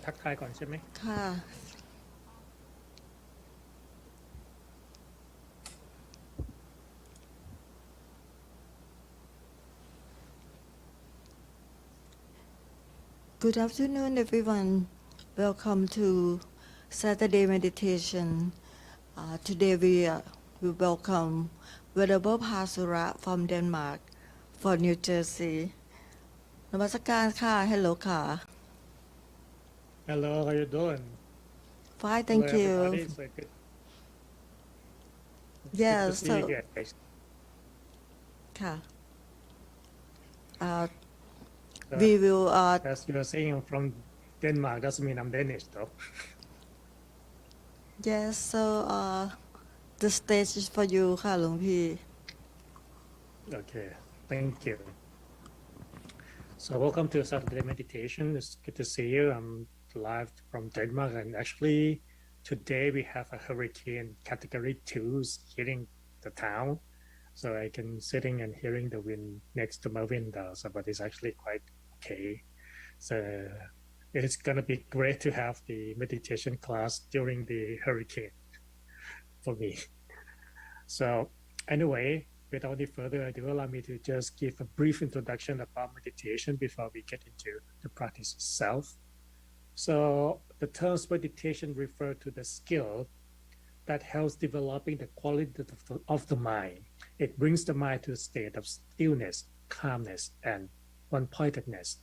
ทักทายก่อนใช่ไหมค่ะ Good afternoon, everyone. Welcome to Saturday meditation. Today we welcome Lp.Pasura from Denmark for New Jersey. นมัสการค่ะ Hello ค่ะ Hello, how you doing? Fine, Hello, thank you. everybody. So good to Yes, see you so guys. ค่ะ uh, So, we will as you were saying, I'm from Denmark. Doesn't mean I'm Danish, though. yes, so the stage is for you ค่ะหลวงพี่ Okay, thank you. So, welcome to Saturday meditation. It's good to see you. I'm live from Denmark, and actually, today we have a hurricane category 2 hitting the town. So I can sitting and hearing the wind next to my window. So, but it's actually quite okay. So it's gonna be great to have the meditation class during the hurricane for me. So anyway, without any further ado, allow me to just give a brief introduction about meditation before we get into the practice itself. So the terms meditation refer to the skill that helps developing the quality of the mind. It brings the mind to a state of stillness, calmness, and one-pointedness.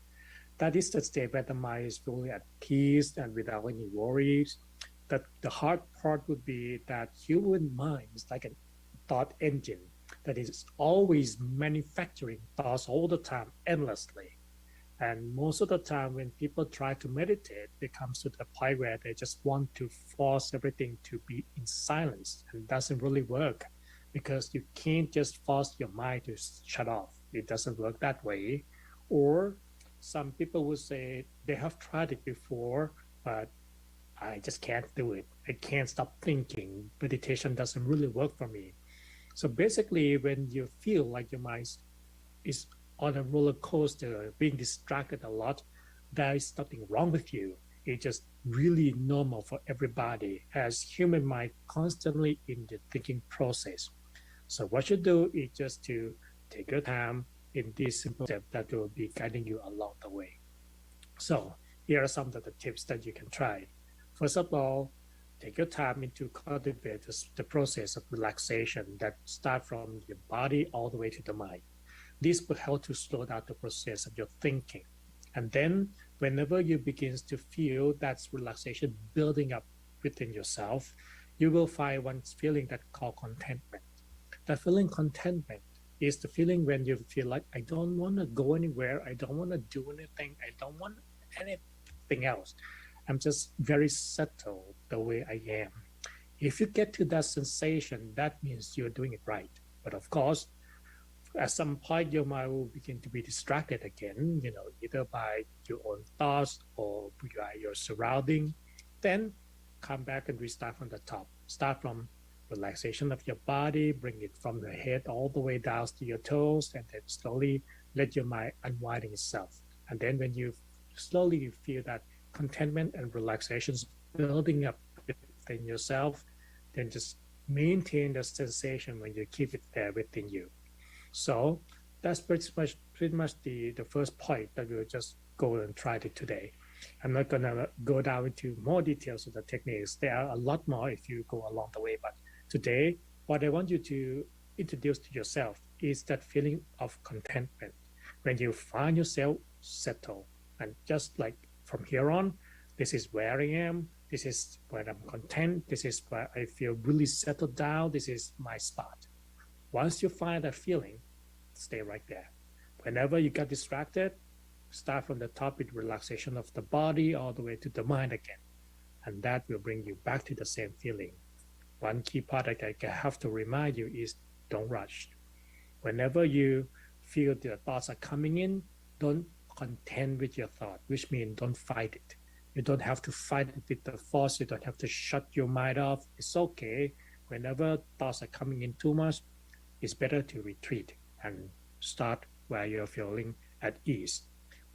That is the state where the mind is fully at peace and without any worries. That the hard part would be that human mind is like a thought engine that is always manufacturing thoughts all the time, endlessly. And most of the time, when people try to meditate, it comes to the point where they just want to force everything to be in silence, and it doesn't really work because you can't just force your mind to shut off. It doesn't work that way. Or some people would say they have tried it before, but I just can't do it. I can't stop thinking. Meditation doesn't really work for me. So basically, when you feel like your mind is on a roller coaster, being distracted a lot, there is nothing wrong with you. It's just really normal for everybody as human mind constantly in the thinking process. So what you do is just to take your time in this simple step that will be guiding you along the way. So here are some of the tips that you can try. First of all, take your time into cultivate the process of relaxation that start from your body all the way to the mind. This will help to slow down the process of your thinking. And then whenever you begin to feel that relaxation building up within yourself, you will find one feeling that called contentment. That feeling contentment is the feeling when you feel like I don't want to go anywhere, I don't want to do anything, I don't want anything else. I'm just very settled the way I am. If you get to that sensation, that means you're doing it right. But of course, at some point your mind will begin to be distracted again, either by your own thoughts or by your surrounding. Then come back and restart from the top. Start from relaxation of your body, bring it from the head all the way down to your toes, and then slowly let your mind unwind itself. And then when you slowly feel that contentment and relaxation building up within yourself, then just maintain the sensation when you keep it there within you. So that's pretty much the first point that we'll just go and try it today. I'm not gonna go down into more details of the techniques. There are a lot more if you go along the way, but today what I want you to introduce to yourself is that feeling of contentment when you find yourself settled and just like from here on, this is where I am. This is where I'm content. This is where I feel really settled down. This is my spot. Once you find that feeling, stay right there. Whenever you get distracted, start from the top with relaxation of the body all the way to the mind again. And that will bring you back to the same feeling. One key part that I have to remind you is don't rush. Whenever you feel the thoughts are coming in, don't contend with your thought, which means don't fight it. You don't have to fight it with the force. You don't have to shut your mind off. It's okay. Whenever thoughts are coming in too much, it's better to retreat and start where you're feeling at ease.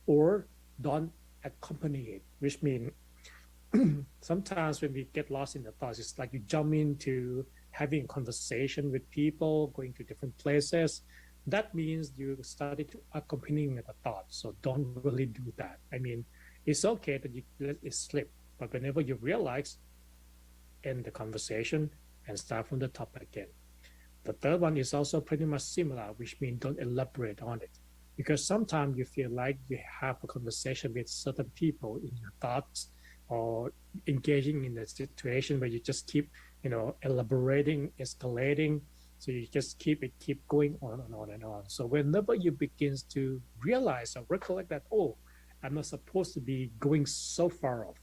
Or don't accompany it, which means sometimes when we get lost in the thoughts, it's like you jump into having a conversation with people, going to different places. That means you started to accompanying the thoughts. So don't really do that. I mean, it's okay that you let it slip, but whenever you realize, end the conversation and start from the top again. The third one is also pretty much similar, which means don't elaborate on it. Because sometimes you feel like you have a conversation with certain people in your thoughts or engaging in a situation where you just keep, elaborating, escalating. So you just keep going on and on and on. So whenever you begin to realize or recollect that, oh, I'm not supposed to be going so far off,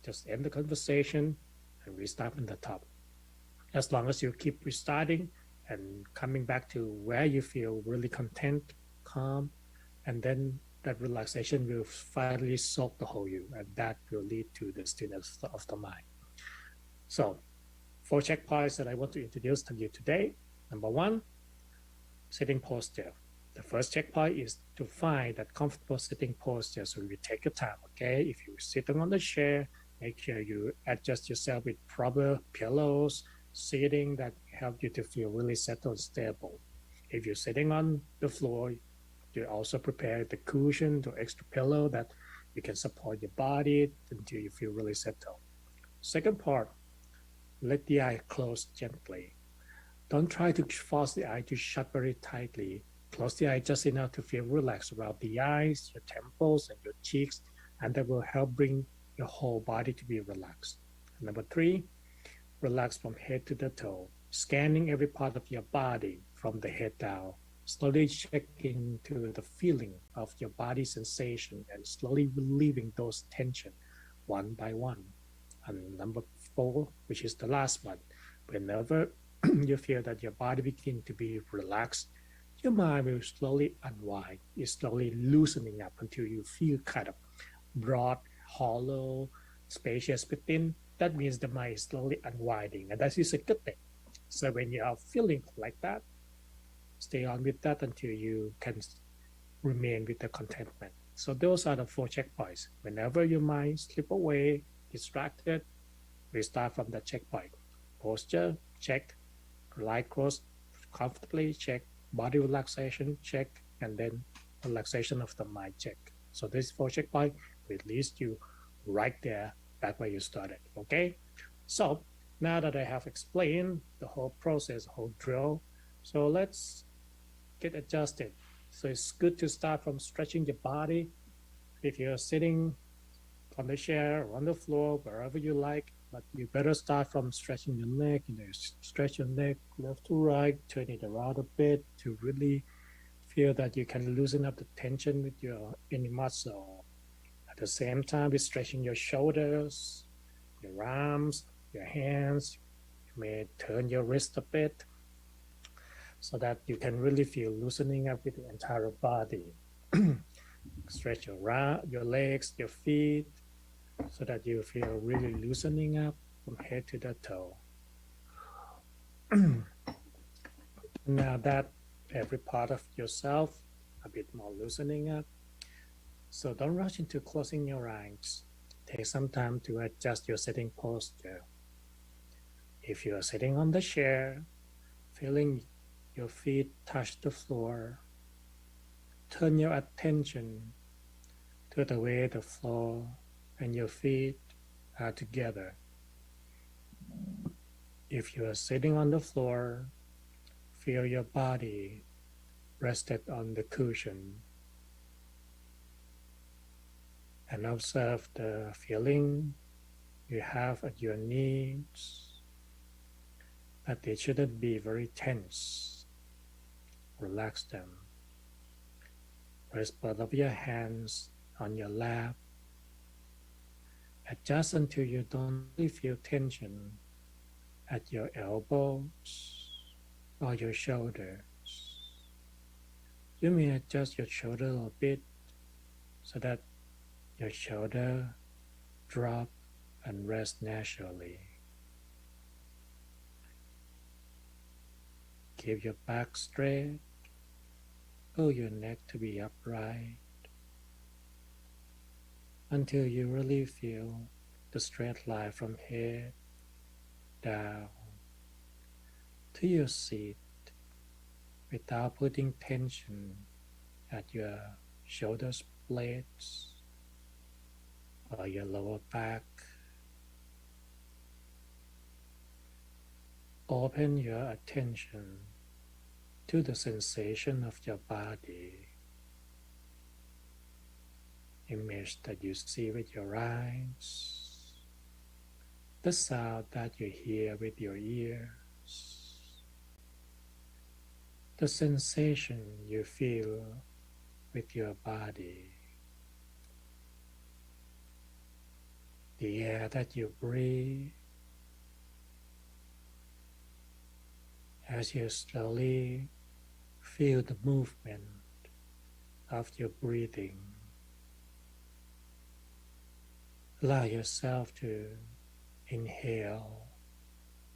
just end the conversation and restart from the top. As long as you keep restarting and coming back to where you feel really content, calm, and then that relaxation will finally soak the whole you, and that will lead to the stillness of the mind. So, 4 checkpoints that I want to introduce to you today. Number one, sitting posture. The first checkpoint is to find that comfortable sitting posture. So you take your time, okay? If you're sitting on the chair, make sure you adjust yourself with proper pillows, seating that help you to feel really settled and stable. If you're sitting on the floor, you also prepare the cushion or extra pillow that you can support your body until you feel really settled. Second part, let the eye close gently. Don't try to force the eye to shut very tightly. Close the eye just enough to feel relaxed around the eyes, your temples, and your cheeks, and that will help bring your whole body to be relaxed. Number three, relax from head to the toe, scanning every part of your body from the head down, slowly checking to the feeling of your body sensation and slowly relieving those tension one by one. And number four, which is the last one, whenever you feel that your body begins to be relaxed, your mind will slowly unwind. It's slowly loosening up until you feel kind of broad, hollow, spacious within. That means the mind is slowly unwinding, and that is a good thing. So when you are feeling like that, stay on with that until you can remain with the contentment. So those are the 4 checkpoints. Whenever your mind slip away, distracted, we start from the checkpoint. Posture, check. Light close comfortably, check. Body relaxation, check. And then relaxation of the mind, check. So this 4 checkpoint will lead you right there, back where you started. Okay? So now that I have explained the whole process, the whole drill, so let's get adjusted. So it's good to start from stretching your body. If you're sitting on the chair or on the floor, wherever you like, but you better start from stretching your neck. Stretch your neck left to right, turn it around a bit to really feel that you can loosen up the tension with your any muscle. At the same time, be stretching your shoulders, your arms, your hands. You may turn your wrist a bit so that you can really feel loosening up with the entire body. Stretch your legs, your feet, so that you feel really loosening up from head to the toe. Now that every part of yourself a bit more loosening up, so don't rush into closing your eyes. Take some time to adjust your sitting posture. If you are sitting on the chair, feeling your feet touch the floor, turn your attention to the way the floor and your feet are together. If you are sitting on the floor, feel your body rested on the cushion and observe the feeling you have at your knees, but they shouldn't be very tense. Relax them. Rest both of your hands on your lap. Adjust until you don't really feel tension at your elbows or your shoulders. You may adjust your shoulder a bit so that your shoulder drop and rest naturally. Keep your back straight. Pull your neck to be upright until you really feel the straight line from head down to your seat without putting tension at your shoulder blades or your lower back. Open your attention to the sensation of your body, image that you see with your eyes, the sound that you hear with your ears, the sensation you feel with your body, the air that you breathe. As you slowly feel the movement of your breathing, allow yourself to inhale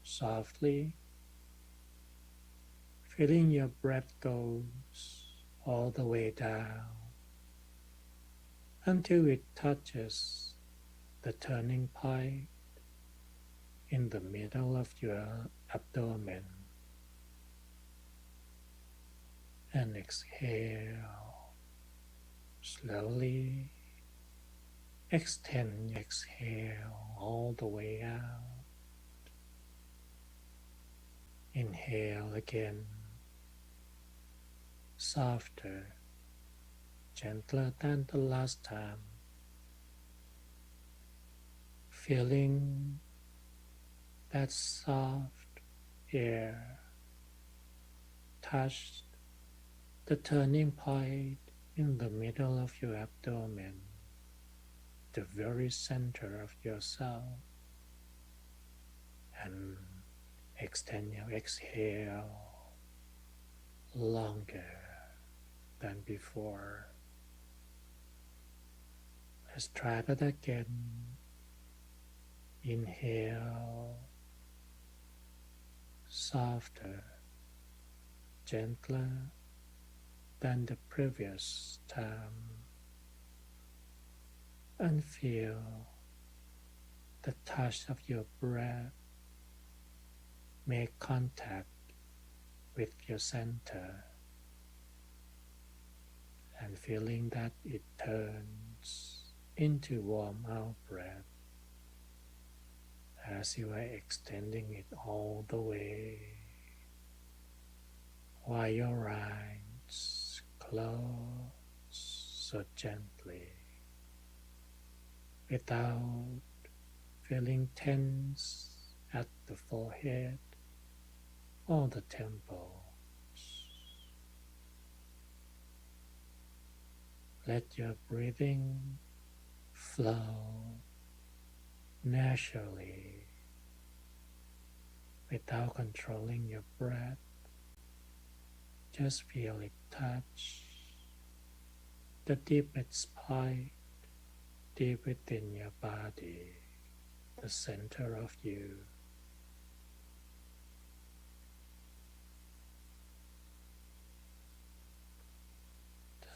softly, feeling your breath goes all the way down until it touches the turning point in the middle of your abdomen. And exhale slowly. Extend your exhale all the way out. Inhale again, softer, gentler than the last time. Feeling that soft air touch the turning point in the middle of your abdomen, the very center of yourself, and extend your exhale longer than before. Let's try that again. Inhale, softer, gentler than the previous time, and feel the touch of your breath make contact with your center, and feeling that it turns into warm out breath as you are extending it all the way, while your eyes close so gently, without feeling tense at the forehead or the temples. Let your breathing flow naturally without controlling your breath. Just feel it touch the deepest point deep within your body, the center of you.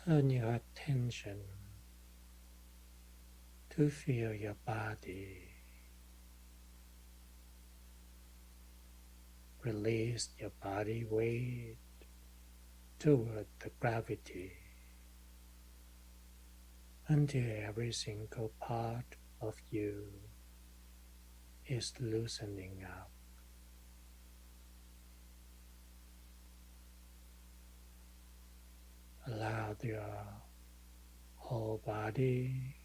Turn your attention to feel your body. Release your body weight toward the gravity until every single part of you is loosening up. Allow your whole body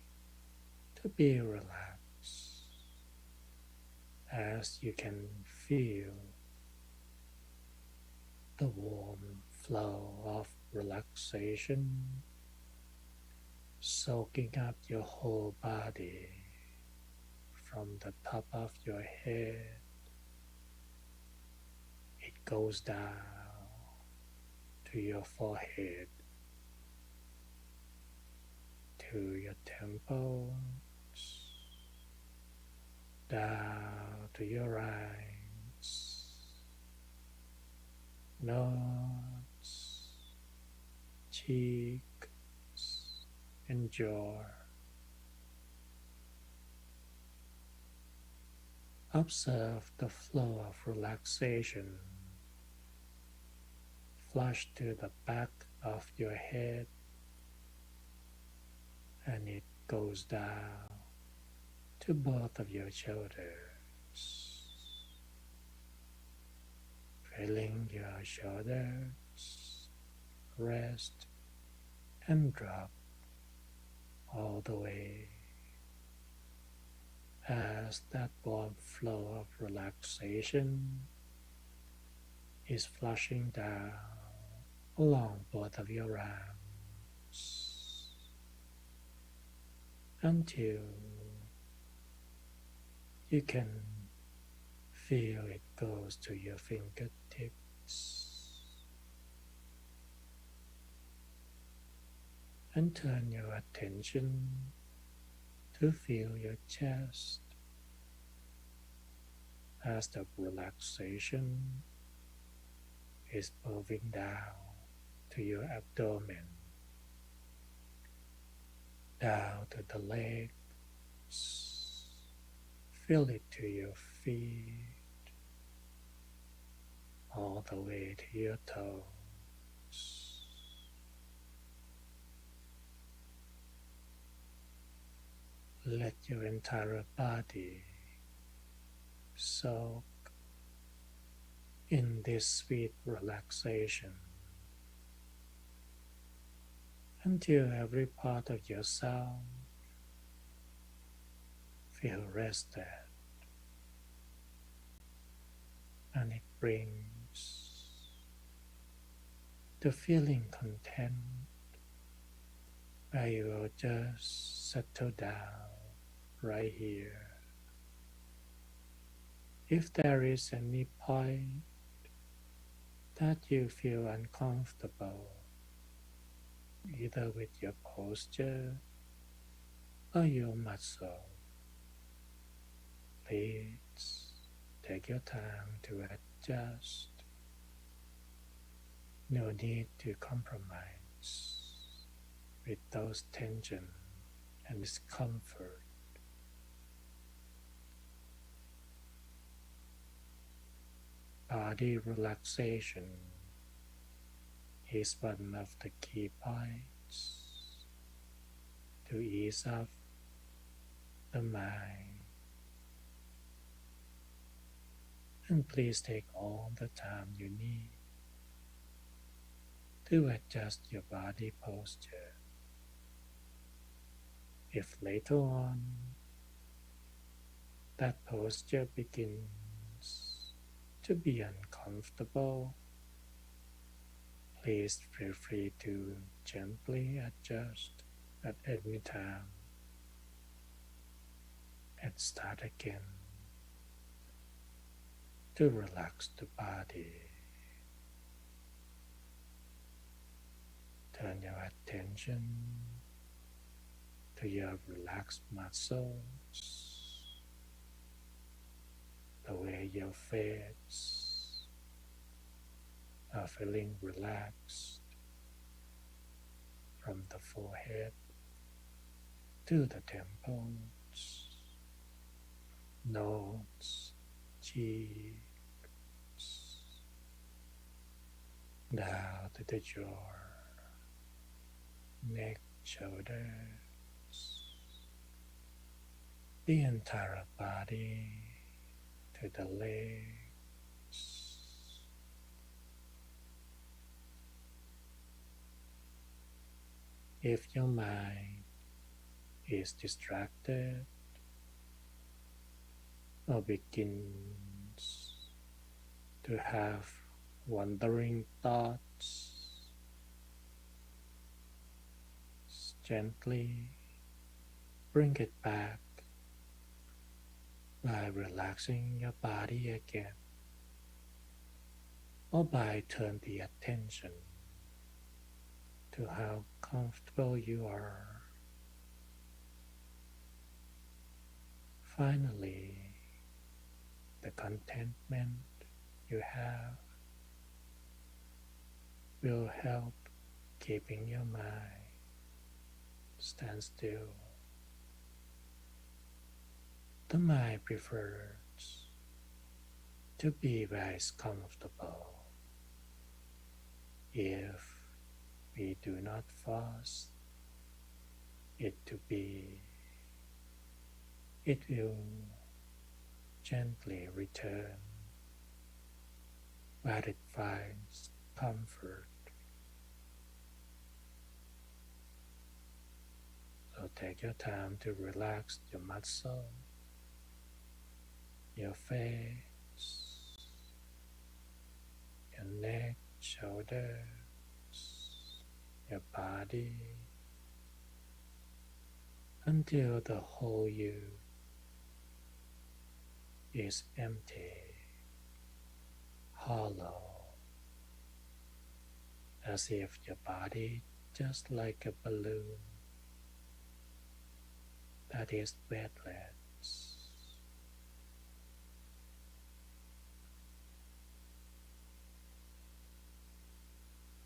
to be relaxed as you can feel the warm flow of relaxation soaking up your whole body from the top of your head. It goes down to your forehead, to your temples, down to your eyes, nose, cheeks, and jaw. Observe the flow of relaxation flush to the back of your head and it goes down to both of your shoulders, feeling your shoulders rest and drop all the way as that warm flow of relaxation is flushing down along both of your arms until you can feel it goes to your fingertips and turn your attention to feel your chest as the relaxation is moving down to your abdomen, down to the legs, feel it to your feet, all the way to your toes. Let your entire body soak in this sweet relaxation until every part of yourself feel rested and it brings the feeling content where you will just settle down right here. If there is any point that you feel uncomfortable, either with your posture or your muscle, please take your time to adjust. No need to compromise with those tension and discomfort. Body relaxation is one of the key points to ease up the mind. And please take all the time you need to adjust your body posture. If later on that posture begins to be uncomfortable, please feel free to gently adjust at any time and start again to relax the body. Turn your attention to your relaxed muscles, the way your face are feeling relaxed from the forehead to the temples, nose, cheeks, down to the jaw, neck, shoulders, the entire body to the legs. If your mind is distracted or begins to have wandering thoughts, gently bring it back by relaxing your body again or by turn the attention to how comfortable you are. Finally, the contentment you have will help keeping your mind stand still. The mind prefers to be very comfortable. If we do not force it to be, it will gently return where it finds comfort. So take your time to relax your muscle, your face, your neck, shoulders, your body, until the whole you is empty, hollow, as if your body just like a balloon that is weightless.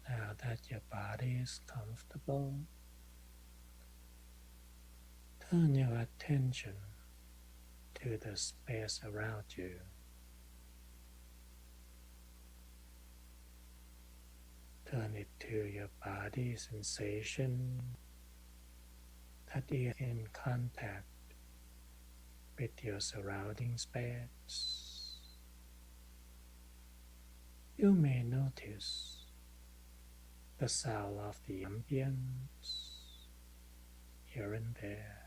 Now that your body is comfortable, turn your attention to the space around you. Turn it to your body sensation that is in contact with your surrounding space. You may notice the sound of the ambience here and there,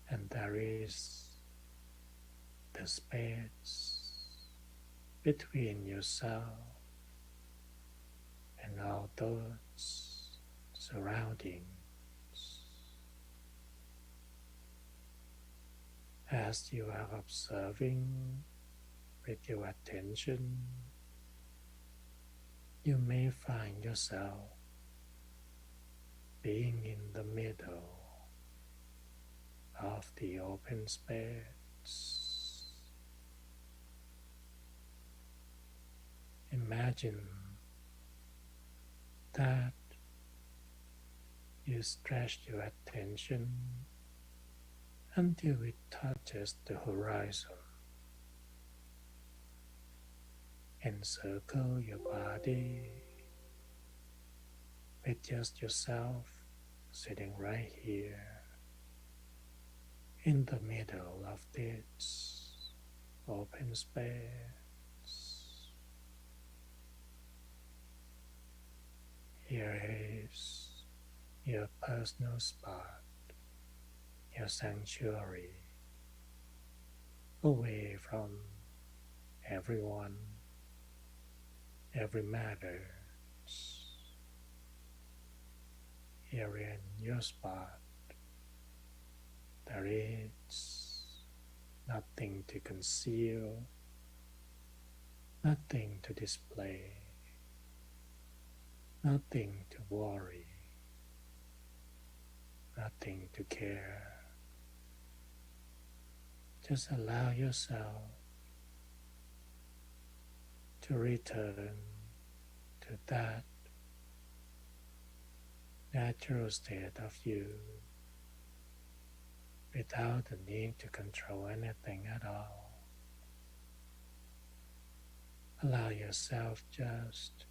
and there is the space between yourself and all those surroundings. As you are observing with your attention, you may find yourself being in the middle of the open space. Imagine that you stretch your attention until it touches the horizon. Encircle your body with just yourself sitting right here in the middle of this open space. Here is your personal spot, your sanctuary, away from everyone, every matter. Here in your spot, there is nothing to conceal, nothing to display, nothing to worry, nothing to care. Just allow yourself to return to that natural state of you without the need to control anything at all. Allow yourself just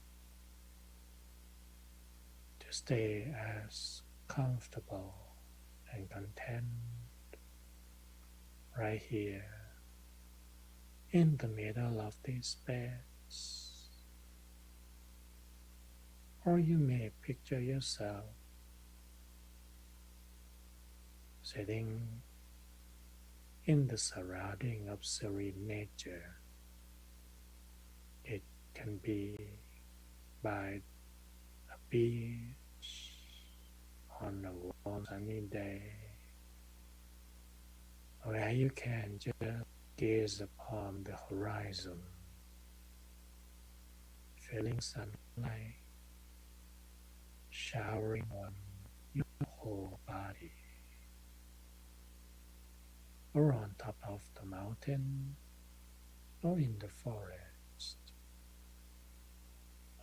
to stay as comfortable and content right here in the middle of this space. Or you may picture yourself sitting in the surrounding of serene nature. It can be by a beach on a warm sunny day, where you can just gaze upon the horizon, feeling sunlight showering on your whole body, or on top of the mountain, or in the forest,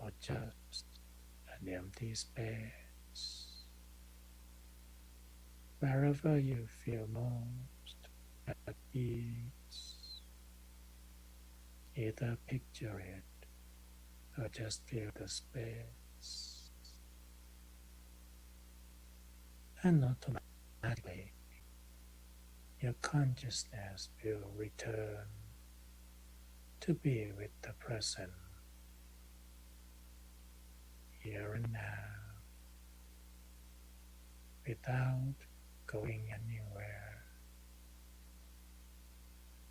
or just an empty space. Wherever you feel most at ease, Either picture it or just feel the space, and automatically your consciousness will return to be with the present, here and now, without going anywhere.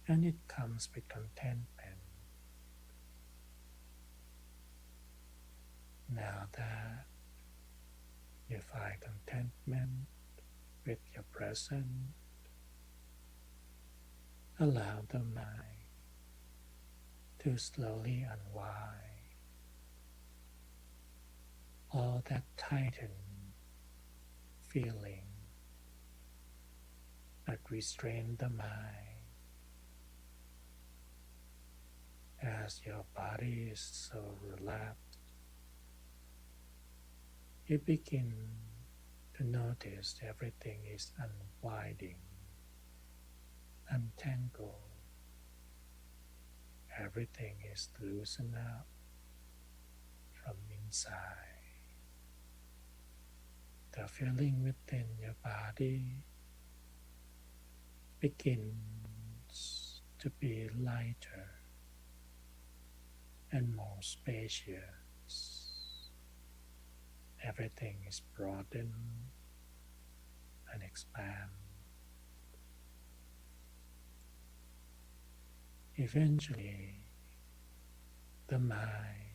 And it comes with contentment. Now that you find contentment with your present, allow the mind to slowly unwind all that tightened feeling that restrain the mind, as your body is so relaxed. You begin to notice everything is unwinding, untangled. Everything is loosened up from inside. The feeling within your body begins to be lighter and more spacious. Everything is broadened and expand. Eventually, the mind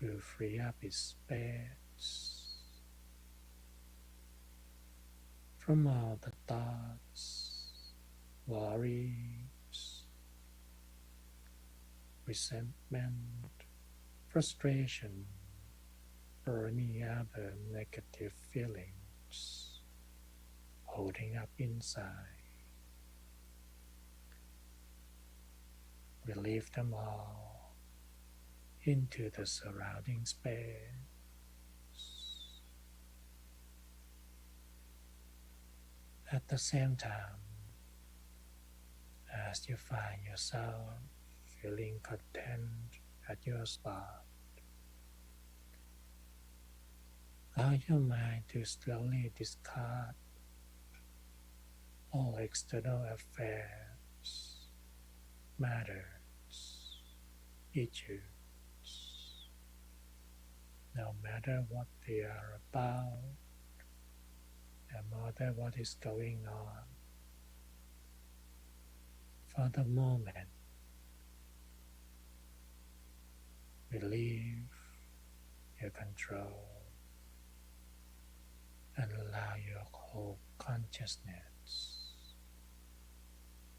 will free up its space from all the thoughts, worries, resentment, frustration, or any other negative feelings holding up inside. Release them all into the surrounding space. At the same time, as you find yourself feeling content at your spot, allow your mind to slowly discard all external affairs, matters, issues, no matter what they are about, no matter what is going on. For the moment, relieve your control and allow your whole consciousness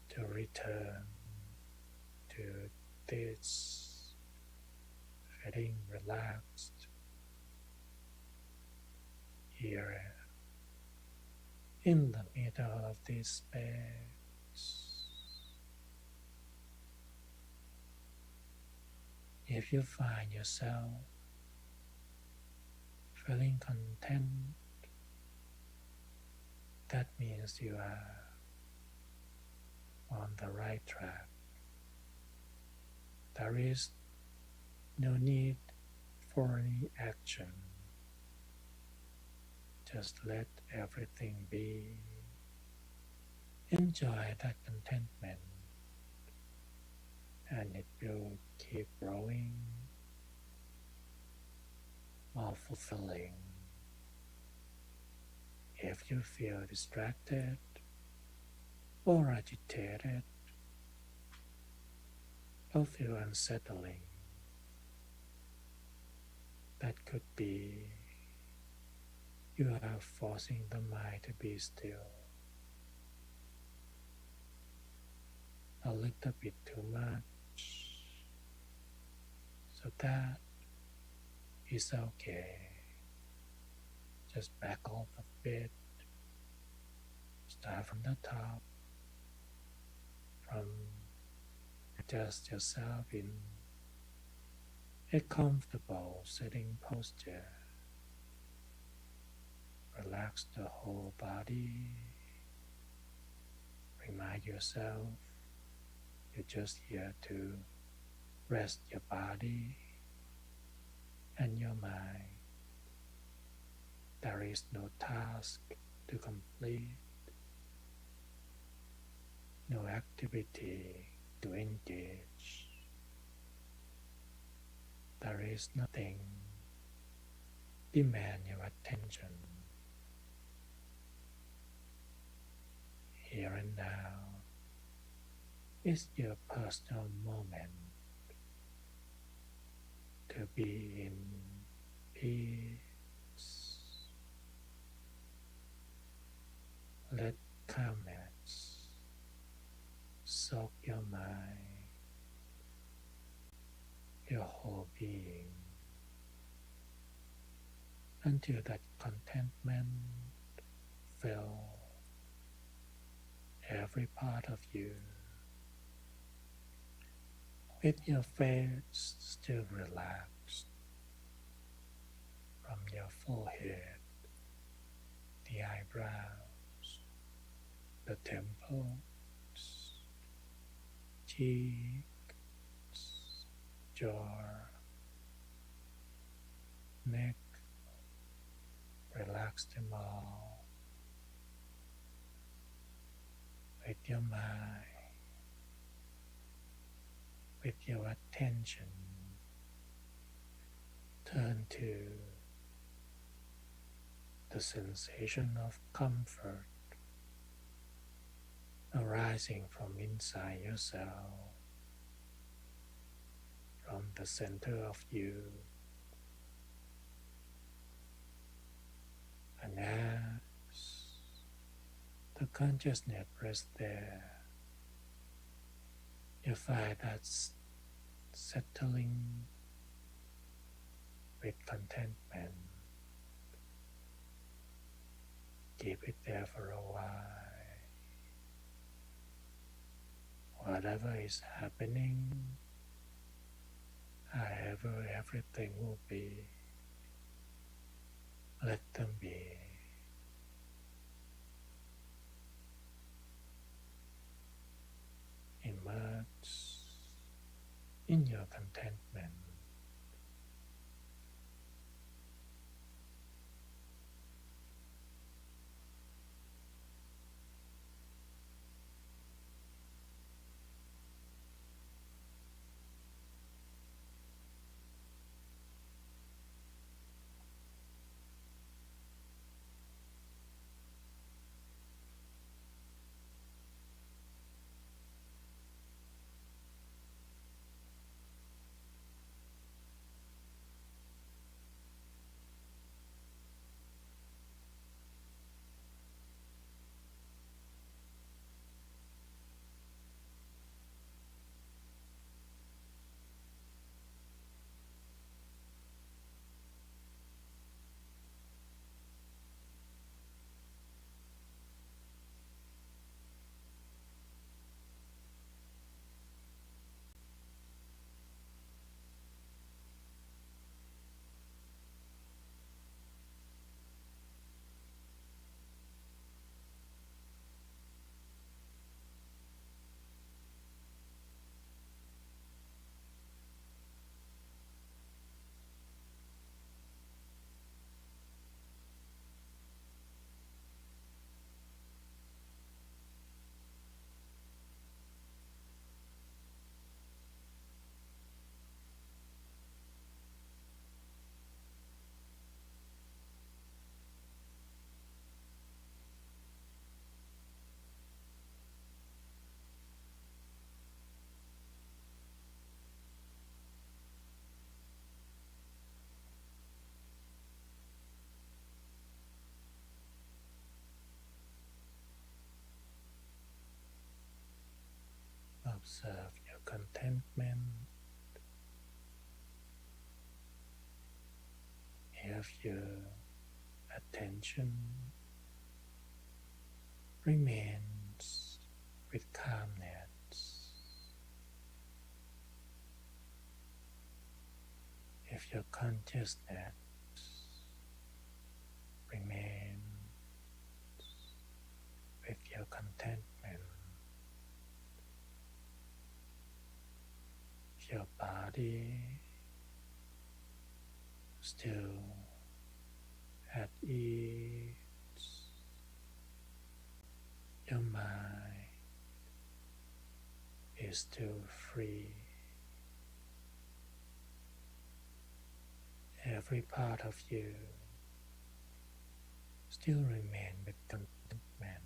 to return to this feeling relaxed here in the middle of this space. If you find yourself feeling content, that means you are on the right track. There is no need for any action. Just let everything be. Enjoy that contentment, and it will keep growing, more fulfilling. If you feel distracted or agitated or feel unsettling, that could be you are forcing the mind to be still a little bit too much. So that is okay. Just back off a bit. Start from the top. From adjust yourself in a comfortable sitting posture. Relax the whole body. Remind yourself you're just here to Rest your body and your mind. There is no task to complete, no activity to engage. There is nothing demand your attention. Here and now is your personal moment to be in peace. Let calmness soak your mind, your whole being, until that contentment fills every part of you, with your face still relaxed from your forehead, the eyebrows, the temples, cheeks, jaw, neck. Relax them all with your mind, with your attention. Turn to the sensation of comfort arising from inside yourself, from the center of you, and as the consciousness rests there, you find that settling with contentment. Keep it there for a while. Whatever is happening, however everything will be, let them be. Immerse in your contentment. Observe your contentment. If your attention remains with calmness, if your consciousness remains with your contentment, your body body still at ease. Your mind is still free. Every part of you still remain with contentment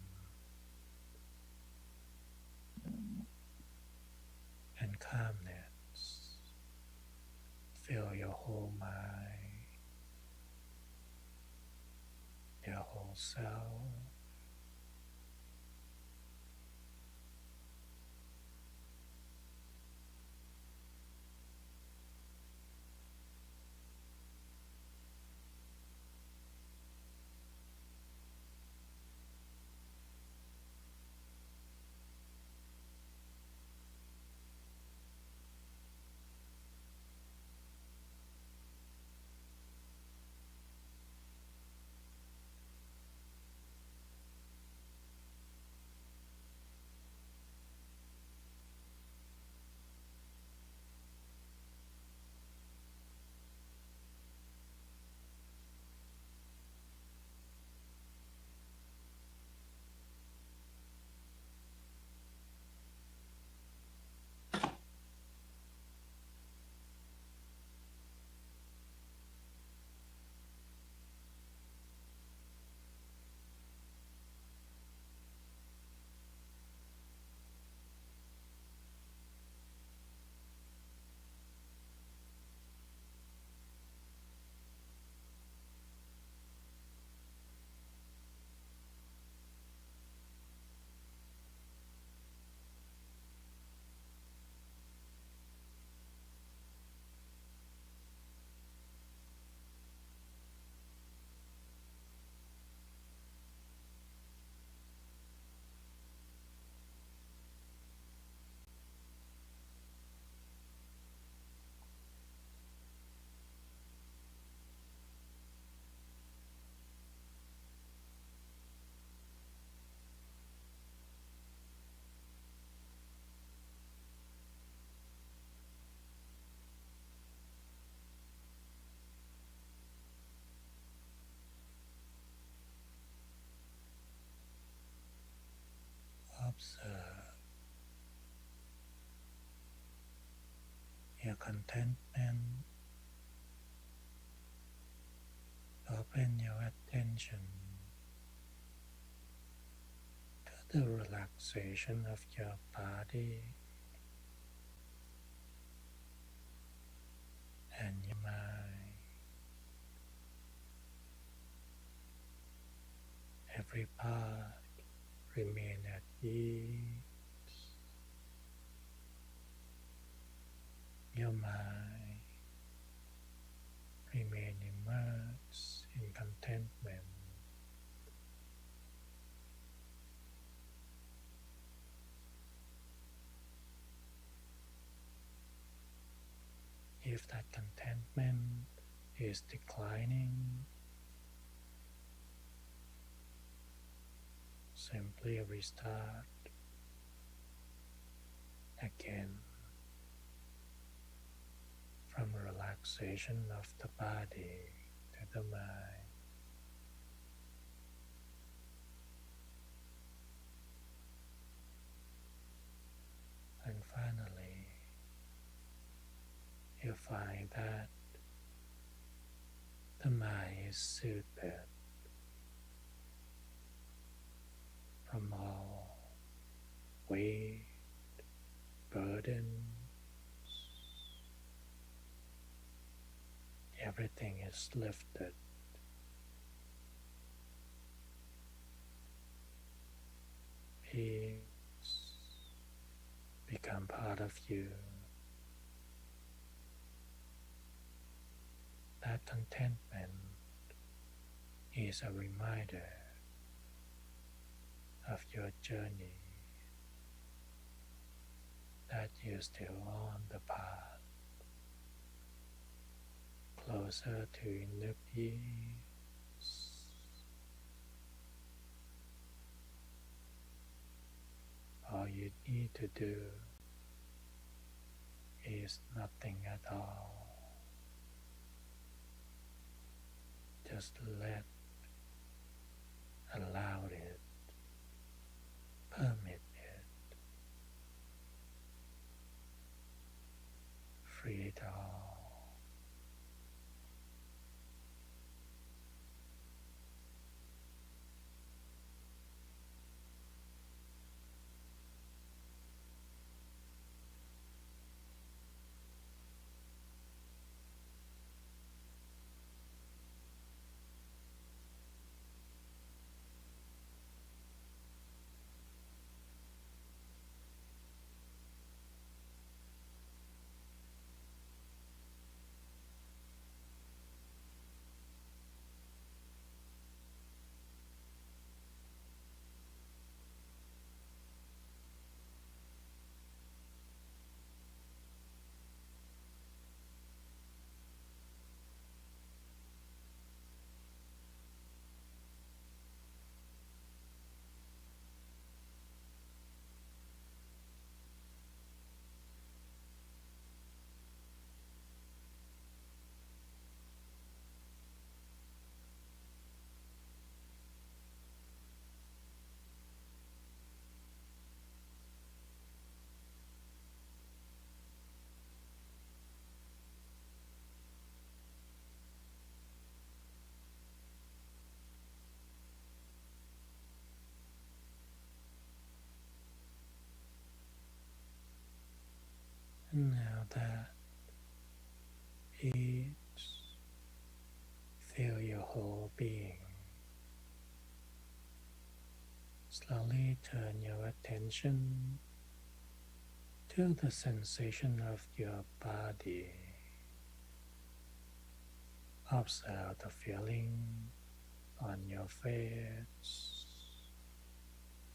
and calmness. Fill your whole mind, your whole self. Observe your contentment. Open your attention to the relaxation of your body and your mind. Every part remain at ease. Your mind remain immersed in contentment. If that contentment is declining, simply restart again from relaxation of the body to the mind. And finally, you find that the mind is soothed from all weight, burdens. Everything is lifted. Peace become part of you. That contentment is a reminder of your journey, that you're still on the path closer to inner peace. All you need to do is nothing at all. Just allow it, permit it, free it all. And now that ease, feel your whole being. Slowly turn your attention to the sensation of your body. Observe the feeling on your face,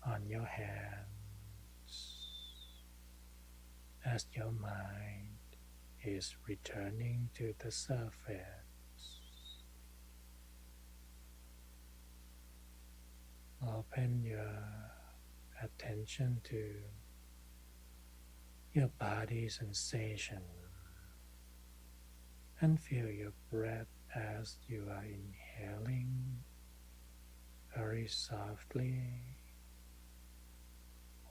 on your hands, as your mind is returning to the surface. Open your attention to your body sensation and feel your breath as you are inhaling very softly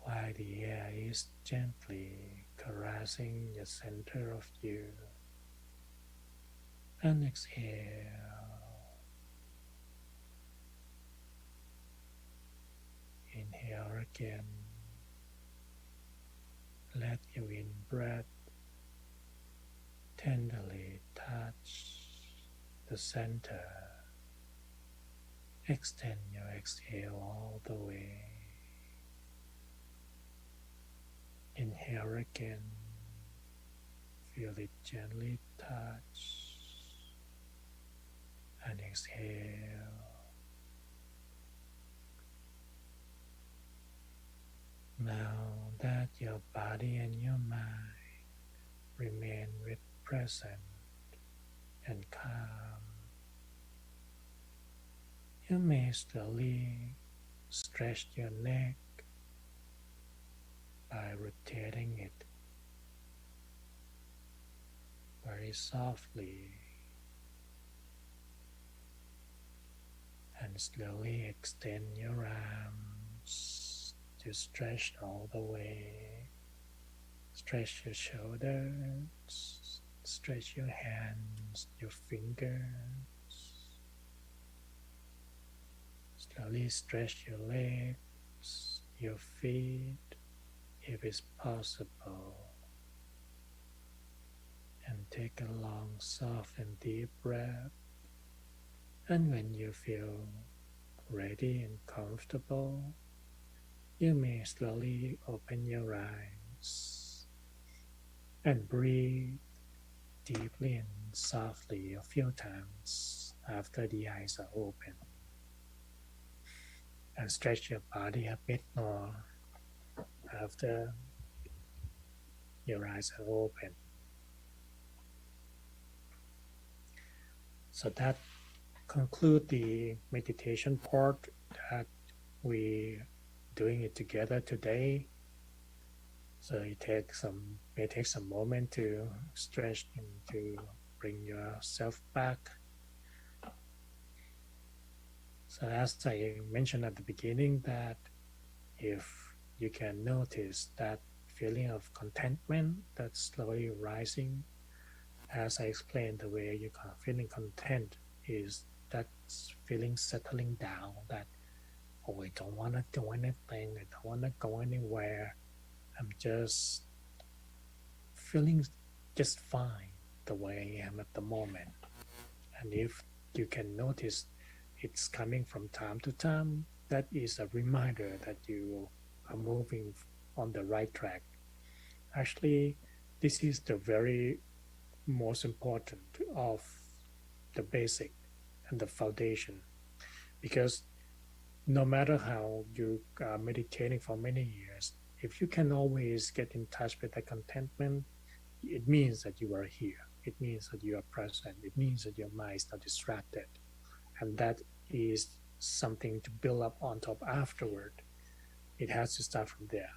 while the air is gently caressing the center of you. And exhale. Inhale again. Let your in-breath tenderly touch the center. Extend your exhale all the way. Inhale again. Feel it gently touch. And exhale. Now that your body and your mind remain with present and calm, you may slowly stretch your neck by rotating it very softly and slowly extend your arms to stretch all the way. Stretch your shoulders, stretch your hands, your fingers. Slowly stretch your legs, your feet, if it's possible. And take a long, soft and deep breath. And when you feel ready and comfortable, you may slowly open your eyes and breathe deeply and softly a few times after the eyes are open. And stretch your body a bit more after your eyes are open. So that concludes the meditation part that we doing it together today. So it may take some moment to stretch and to bring yourself back. So as I mentioned at the beginning, that if you can notice that feeling of contentment that's slowly rising, as I explained, the way you're feeling content is that feeling settling down, that, oh, I don't want to do anything, I don't want to go anywhere, I'm just feeling just fine the way I am at the moment. And if you can notice it's coming from time to time, that is a reminder that you are moving on the right track. Actually, this is the very most important of the basic and the foundation, because no matter how you are meditating for many years, if you can always get in touch with the contentment, it means that you are here. It means that you are present. It means that your mind is not distracted. And that is something to build up on top afterward. It has to start from there.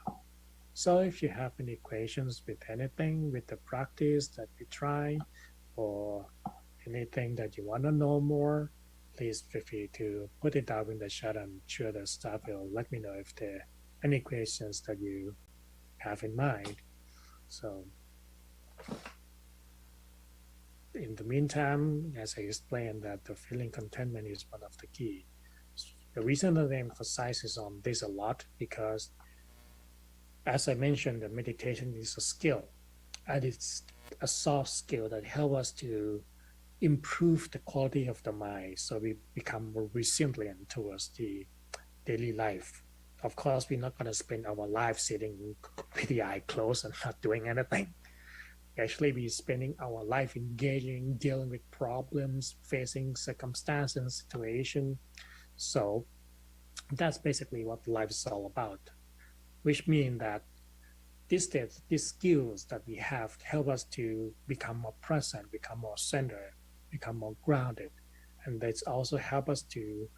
So if you have any questions with anything, with the practice that we try, or anything that you want to know more, please feel free to put it down in the chat. I'm sure the staff will let me know if there are any questions that you have in mind. So in the meantime, as I explained, that the feeling contentment is one of the key. The reason that I emphasize is on this a lot because, as I mentioned, the meditation is a skill, and it's a soft skill that helps us to improve the quality of the mind, so we become more resilient towards the daily life. Of course, we're not going to spend our life sitting with the eye closed and not doing anything. Actually, we're spending our life engaging, dealing with problems, facing circumstances, situation. So that's basically what life is all about, which means that these skills that we have help us to become more present, become more centered, become more grounded. And that's also help us to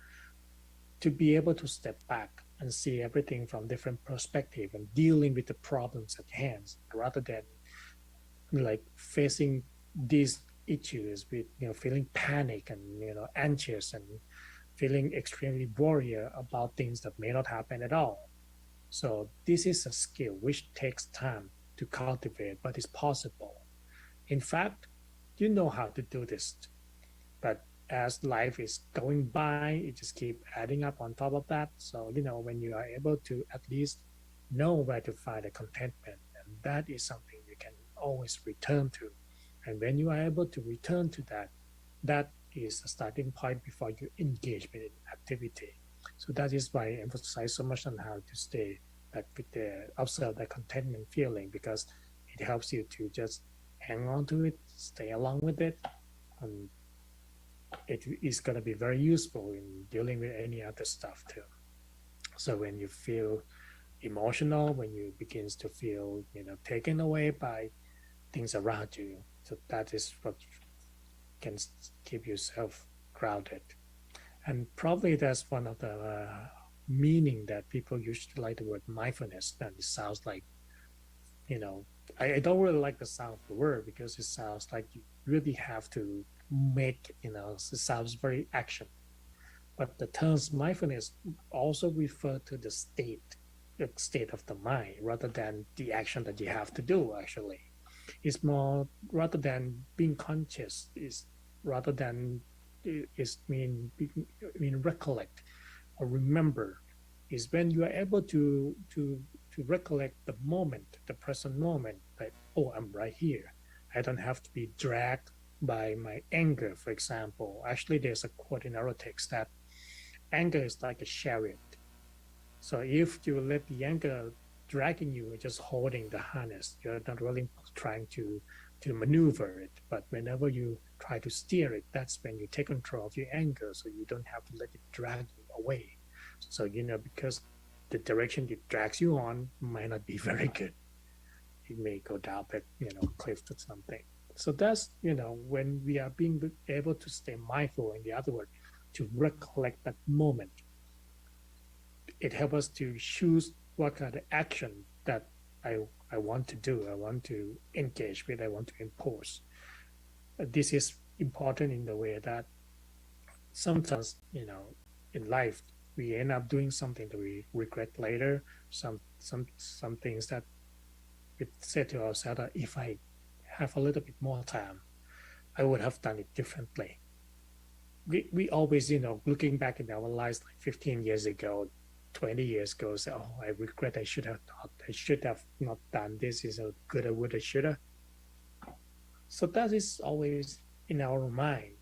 be able to step back and see everything from different perspective and dealing with the problems at hand rather than like facing these issues with feeling panic and anxious and feeling extremely worried about things that may not happen at all. So this is a skill which takes time to cultivate, but is possible. In fact, you know how to do this, but as life is going by, it just keep adding up on top of that. So when you are able to at least know where to find the contentment, and that is something you can always return to. And when you are able to return to that, that is a starting point before you engage in activity. So that is why I emphasize so much on how to stay with the observe the contentment feeling, because it helps you to just hang on to it, stay along with it, and it is going to be very useful in dealing with any other stuff too. So when you feel emotional, when you begins to feel taken away by things around you, so that is what can keep yourself grounded. And probably that's one of the meaning that people usually like the word mindfulness, and it sounds like I don't really like the sound of the word because it sounds like you really have to make it sounds very action. But the terms mindfulness also refer to the state of the mind rather than the action that you have to do. Actually, it's more rather than being conscious. Is rather than is mean recollect or remember. Is when you are able to recollect the moment, the present moment, that, oh, I'm right here. I don't have to be dragged by my anger, for example. Actually, there's a quote in Erotics that anger is like a chariot. So if you let the anger dragging you, you're just holding the harness. You're not really trying to maneuver it. But whenever you try to steer it, that's when you take control of your anger, so you don't have to let it drag you away. So because the direction it drags you on might not be very good. It may go down that cliff or something. So that's when we are being able to stay mindful, in the other word, to recollect that moment, it helps us to choose what kind of action that I want to do, I want to engage with, I want to impose. This is important in the way that sometimes, in life, we end up doing something that we regret later. Some things that we say to ourselves that if I have a little bit more time, I would have done it differently. We always, looking back in our lives like 15 years ago, 20 years ago, say, oh, I regret I should have not done this. Is a good, I would, I should have. So that is always in our mind,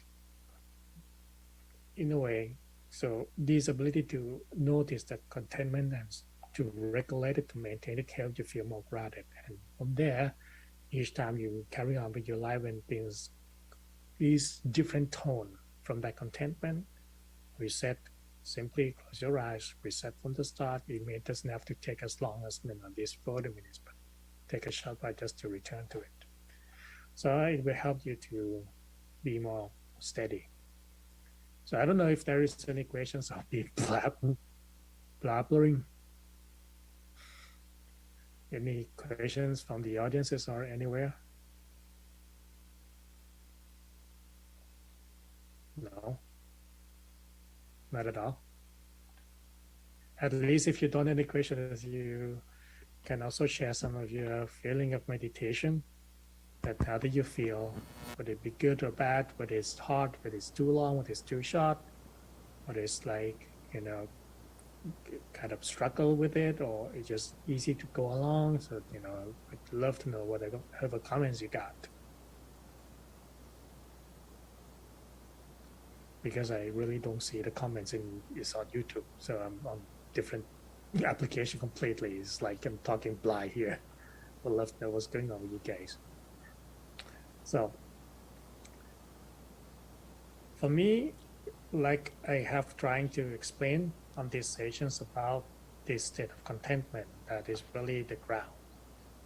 in a way. So this ability to notice that contentment and to regulate it, to maintain it, helps you feel more grounded. And from there, each time you carry on with your life and things is different tone from that contentment, reset, simply close your eyes, reset from the start. It doesn't have to take as long as this 40 minutes, but take a short while just to return to it. So it will help you to be more steady. So I don't know if there is any questions of the blabbering. Any questions from the audiences or anywhere? No, not at all. At least if you don't have any questions, you can also share some of your feeling of meditation. That how do you feel? Would it be good or bad? Whether it's hard, whether it's too long, whether it's too short, whether it's like, kind of struggle with it, or it's just easy to go along. So, I'd love to know whatever comments you got. Because I really don't see the comments it's on YouTube. So I'm on different application completely. It's like I'm talking blind here. Would love to know what's going on with you guys. So for me, like I have trying to explain on these sessions about this state of contentment that is really the ground.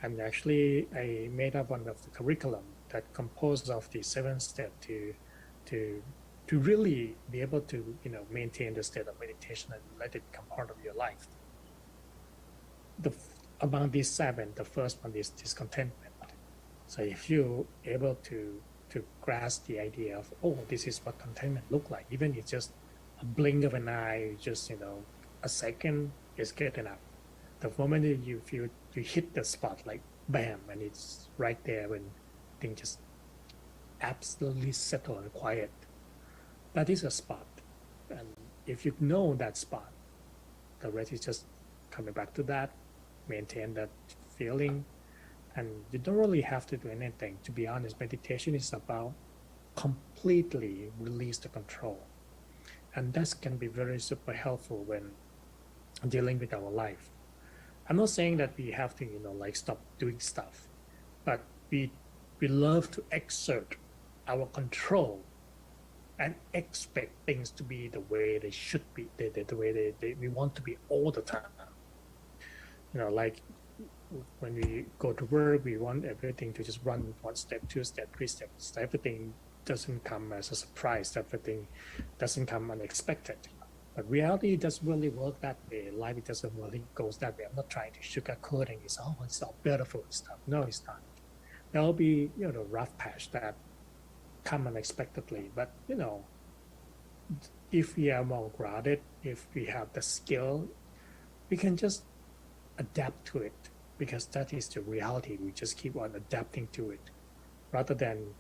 And actually, I made up one of the curriculum that composed of the 7 steps to really be able to maintain the state of meditation and let it become part of your life. Among these 7, the first one is discontentment. So if you're able to grasp the idea of, oh, this is what contentment look like, even it's just a blink of an eye, just a second is good enough. The moment that you feel you hit the spot, like bam, and it's right there when things just absolutely settle and quiet, that is a spot. And if you know that spot, the rest is just coming back to that, maintain that feeling. And you don't really have to do anything. To be honest, meditation is about completely release the control. And that can be very super helpful when dealing with our life. I'm not saying that we have to, like stop doing stuff, but we love to exert our control and expect things to be the way they should be, the way we want to be all the time. Like when we go to work, we want everything to just run 1 step, 2 step, 3 steps. Everything doesn't come as a surprise. Everything doesn't come unexpected. But reality doesn't really work that way. Life doesn't really go that way. I'm not trying to sugarcoat it. It's all beautiful stuff. No, it's not. There'll be rough patch that come unexpectedly. But if we are more grounded, if we have the skill, we can just adapt to it, because that is the reality. We just keep on adapting to it rather than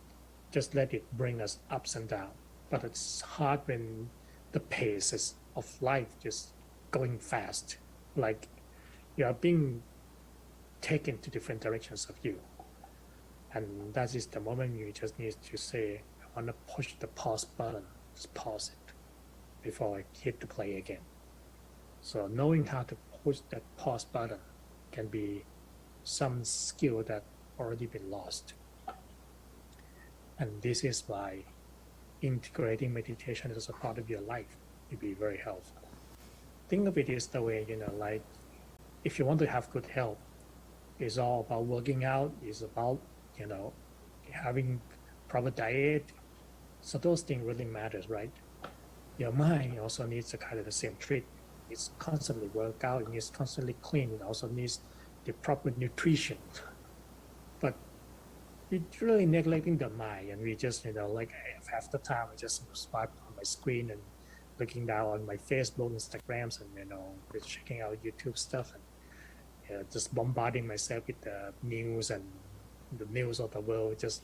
just let it bring us ups and downs. But it's hard when the pace of life just going fast, like you are being taken to different directions of you. And that is the moment you just need to say, I want to push the pause button, just pause it before I hit the play again. So knowing how to push that pause button can be some skill that already been lost. And this is why integrating meditation as a part of your life will be very helpful. Think of it as the way, like if you want to have good health, it's all about working out, it's about, having proper diet. So those things really matters, right? Your mind also needs a kind of the same treatment. It's constantly work out, it needs constantly clean, it also needs the proper nutrition, but we're really neglecting the mind, and we just like half the time I just swipe on my screen and looking down on my Facebook, Instagrams, and just checking out YouTube stuff, and just bombarding myself with the news and the news of the world, just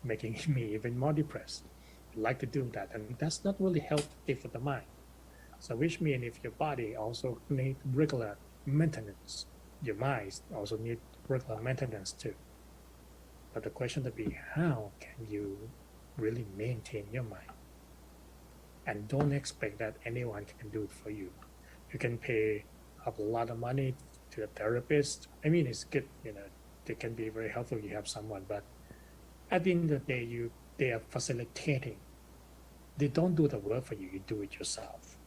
making me even more depressed. I like to do that, and that's not really healthy for the mind. So which means if your body also need regular maintenance, your mind also need regular maintenance too. But the question to be, how can you really maintain your mind? And don't expect that anyone can do it for you. You can pay a lot of money to a therapist. I mean, it's good, they can be very helpful if you have someone, but at the end of the day, they are facilitating. They don't do the work for you, you do it yourself.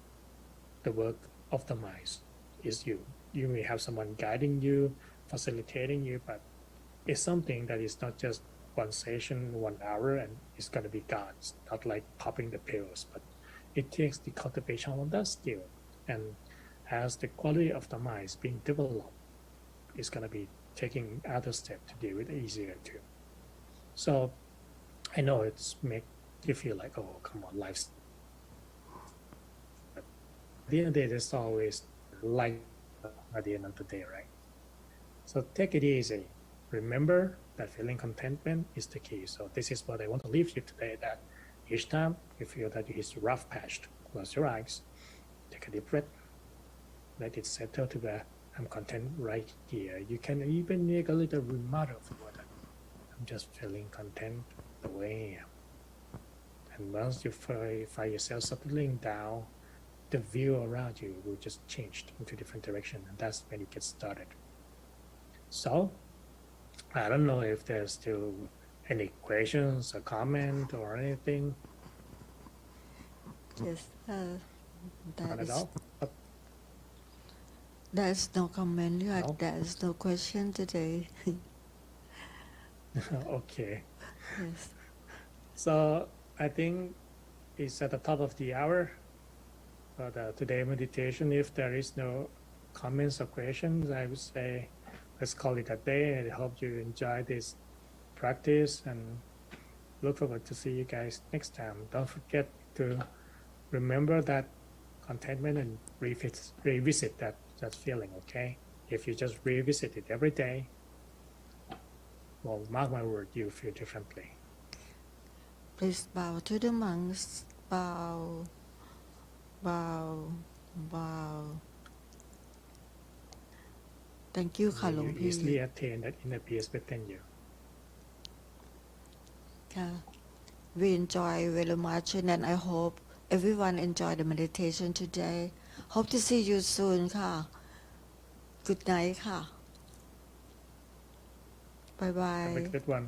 The work of the mind is you. You may have someone guiding you, facilitating you, but it's something that is not just one session, 1 hour, and it's going to be gone. It's not like popping the pills, but it takes the cultivation of that skill. And as the quality of the mind is being developed, it's going to be taking other steps to do it easier too. So I know it's make you feel like, oh, come on, life's. But at the end of the day, there's always light at the end of the day, right? So take it easy. Remember that feeling contentment is the key. So this is what I want to leave you today, that each time you feel that it's rough patched, close your eyes, take a deep breath, let it settle to where I'm content right here. You can even make a little remark of what I'm just feeling content the way I am. And once you find yourself settling down, the view around you will just change into different direction, and that's when you get started. So I don't know if there's still any questions or comment or anything. Yes, Not at all. there's no comment. No? There's no question today. Okay. Yes. So I think it's at the top of the hour for the today meditation. If there is no comments or questions, I would say let's call it a day. I hope you enjoy this practice and look forward to see you guys next time. Don't forget to remember that contentment and revisit that feeling, okay? If you just revisit it every day, well, mark my word, you feel differently. Please bow to the monks. Bow, bow, bow. Thank you ค่ะ หลวง You พี่ easily attain that inner peace within you. ค่ะ We enjoy very much, and then I hope everyone enjoy the meditation today. Hope to see you soon ค่ะ Good night ค่ะ Bye bye. Have a good one.